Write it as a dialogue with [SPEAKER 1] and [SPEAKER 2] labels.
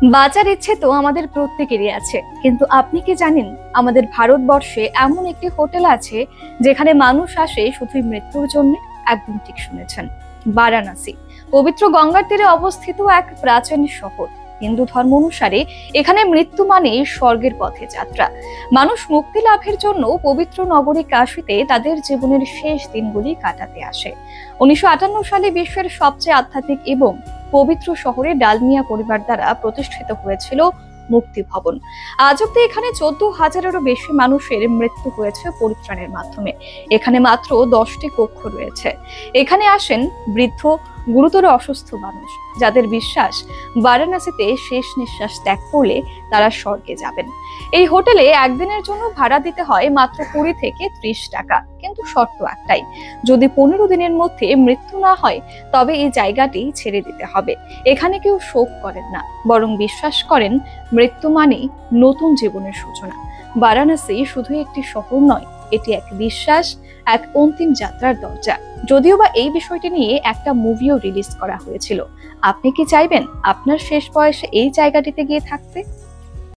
[SPEAKER 1] বাঁচার ইচ্ছে তো আমাদের প্রত্যেকেরই আছে, কিন্তু আপনি কি জানেন আমাদের ভারতবর্ষে এমন একটি হোটেল আছে যেখানে মানুষ আসে শুধুই মৃত্যুর জন্য? একদম ঠিক শুনেছেন, বারাণসী। পবিত্র গঙ্গার তীরে অবস্থিত এক প্রাচীন শহর। হিন্দু ধর্ম অনুসারে এখানে মৃত্যু মানে স্বর্গের পথে যাত্রা। মানুষ মুক্তি লাভের জন্য পবিত্র নগরী কাশীতে তাদের জীবনের শেষ দিনগুলি কাটাতে আসে। 1958 সালে বিশ্বের সবচেয়ে আধ্যাত্মিক এবং পবিত্র শহরে ডালমিয়া পরিবার দ্বারা প্রতিষ্ঠিত হয়েছিল মুক্তি ভবন। আজ অব্দি এখানে 14,000-এরও বেশি মানুষের মৃত্যু হয়েছে পরিত্রাণের মাধ্যমে। এখানে মাত্র 10টি কক্ষ রয়েছে। এখানে আসেন বৃদ্ধ, গুরুতর অসুস্থ মানুষ যাদের বিশ্বাস বারাণসীতে শেষ নিঃশ্বাস ত্যাগ করলে তারা স্বর্গে যাবেন। এই হোটেলে একদিনের জন্য ভাড়া দিতে হয় মাত্র 20 থেকে 30 টাকা, কিন্তু শর্ত একটাই, যদি 15 দিনের মধ্যে মৃত্যু না হয় তবে এই জায়গাটি ছেড়ে দিতে হবে। এখানে কেউ শোক করেন না, বরং বিশ্বাস করেন মৃত্যু মানেই নতুন জীবনের সূচনা। বারাণসী শুধু একটি শহর নয়, এটি এক বিশ্বাস, এক অন্তিম যাত্রার দরজা। যদিও বা এই বিষয়টি নিয়ে একটা মুভিও রিলিজ করা হয়েছিল। আপনি কি চাইবেন আপনার শেষ বয়সে এই জায়গাটিতে গিয়ে থাকতে?